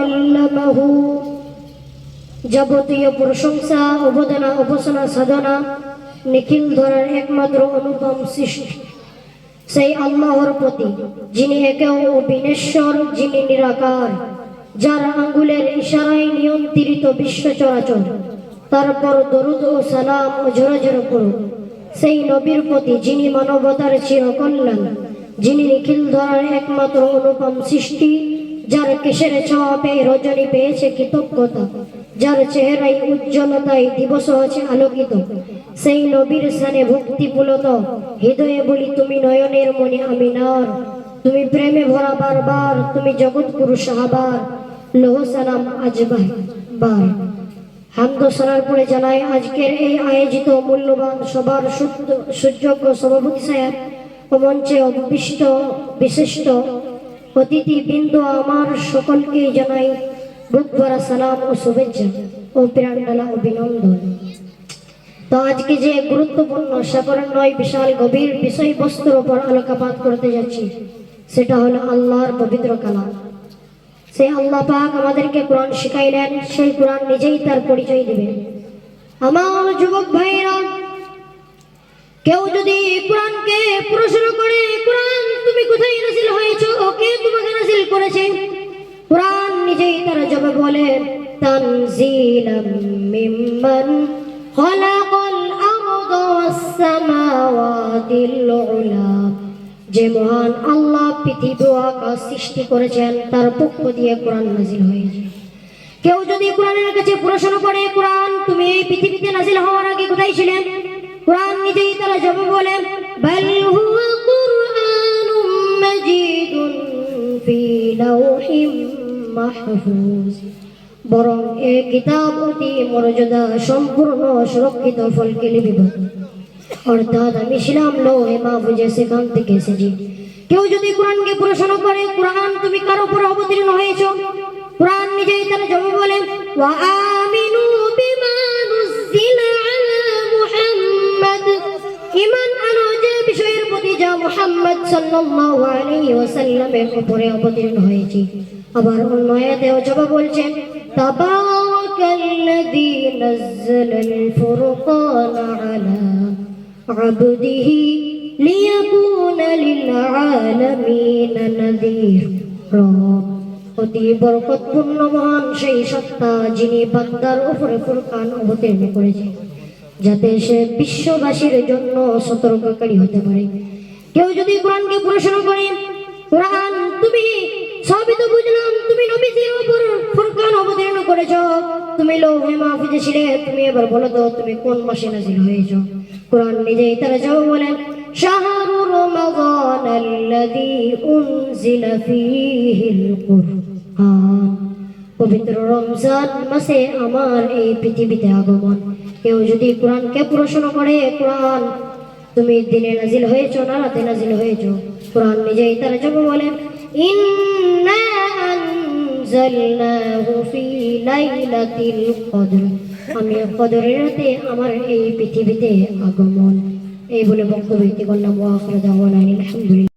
আল্লামাহু। যাবতীয় প্রশংসা, অবদানা, উপাসনা, সাধনা নিখিল ধরার একমাত্র অনুপম সৃষ্টি সেই আল্লাহর প্রতি, যিনি একে ও বিনেশ্বর, যিনি নিরাকার, যার আঙ্গুলের ইশারায় নিয়ন্ত্রিত বিশ্ব চরাচর। তারপর দরুদ ও সালাম ও ঝরঝর করুন সেই নবীর প্রতি, যিনি মানবতার চিরকল্যাণ, যিনি নিখিল ধরার একমাত্র অনুপম সৃষ্টি, যার কেশের ছোঁয়া পেয়ে রজনী পেয়েছে কৃতজ্ঞতা, যার চেহারায় উজ্জ্বলতায় দিবস আছে আলোকিত। সেই নবীর স্থানে ভক্তি পুলত হৃদয়ে বলি, তুমি নয়নের মনে আমি নার, তুমি প্রেমে ভরা বারবার, তুমি জগৎ গুরু সাহাবার, লোহ সালাম আজবাহ বার। হামদ সালার পরে জানাই আজকের এই আয়োজিত মূল্যবান সবার সুযোগ্য সভাপতি সাহেব ও মঞ্চে অভিষ্ট বিশিষ্ট অতিথি বিন্দু, আমার সকলকে জানাই বুক ভরা সালাম ও শুভেচ্ছা ও প্রাণঢালা অভিনন্দন। তো আজকে যে গুরুত্বপূর্ণ সাধারণ নয়, বিশাল গভীর বিষয়বস্তুর উপর আলোকপাত করতে যাচ্ছি, সেটা হলো আল্লাহর পবিত্র কালাম। সেই আল্লাহ পাক আমাদেরকে কোরআন শিখাইলেন, সেই কোরআন নিজেই তার পরিচয় দিবেন। আমার যুবক ভাইরা, কেউ যদি কোরআনকে প্রশ্ন করে, কোরআন তুমি কোথায় নাযিল হয়েছো, কে তোমাকে নাযিল করেছে, কোরআন নিজেই তার জবাব বলেন, তানজিলাম মিম্মান খালাকাল আরদা ওয়াস সামাওয়াতিল উলা। যে মহান আল্লাহ পৃথিবী ও আকাশ সৃষ্টি করেছেন, তার পক্ষ দিয়ে কোরআন নাযিল হয়েছে। কেউ যদি কোরআনের কাছে প্রশ্ন করে, কোরআন তুমি এই পৃথিবীতে নাযিল হওয়ার আগে কোথায় ছিলেন, কোরআন নিজেই তারা জবাব বলেন, বাল হুয়া কুরআনুম মাজিদুন ফি লাওহিম মাহফুজ। বরং এই কিতাব অতি মর্যাদা সম্পূর্ণ সুরক্ষিত ফলকে লিপিবদ্ধ, অর্থাৎ আমি ছিলাম লৌহে মাহফুজে, সেখান থেকে এসেছি। কেউ যদি কোরআনকে প্রশ্ন করে, কোরআন তুমি কার উপর অবতীর্ণ হয়েছো, কোরআন নিজেই তারা জবাব বলেন, ওয়া আমিনু বিমা নুজিলা আলা মুহাম্মাদ। ঈমান আনো যে বিষয়ের প্রতি যা মুহাম্মদ সাল্লাল্লাহু আলাইহি ওয়াসাল্লামের উপরে অবতীর্ণ হয়েছে। আবার অন্য আয়াতেও জবাব বলছেন, তাবারাকাল্লাযী নাযালাল ফুরকানা আলা আবদিহি লিয়াকুনা লিল আলামিনা নাযীরা। অতি বরকতপূর্ণ মহান সেই সত্তা, যিনি বান্দার উপরে ফুরকান অবতীর্ণ করেছে, যাতে সে বিশ্ববাসীর জন্য সতর্ককারী হতে পারে। কেউ যদি কোরআনকে প্রশ্ন করে, কোরআন তুমি সবই তো বুঝলাম, তুমি নবীজির উপর ফুরকান অবতীর্ণ করেছো, তুমি লৌহে মাহফুজে ছিলে, তুমি এবার বলো তো তুমি কোন মাসে নাযিল হয়েছো, কোরআন নিজেই তারা জবাব বলেন, শাহরু রমাদানাল্লাযী উনজিলা ফীহিল কুরআন। পবিত্র রমজান মাসে আমার এই পৃথিবীতে আগমন। কেউ যদি কোরআনকে প্রশ্ন করে, কোরআন তুমি দিনে নাযিল হয়েছো না রাতে নাযিল হয়েছো, কোরআন নিজেই তারা জবাব বলেন, ইন্না আনজালনাহু ফী লাইলাতিল কদর। আমি কদরের রাতে আমার এই পৃথিবীতে আগমন। এই বলে বক্তব্য করলাম। ওয়া আখিরু দাওয়ানা আলহামদুলিল্লাহ।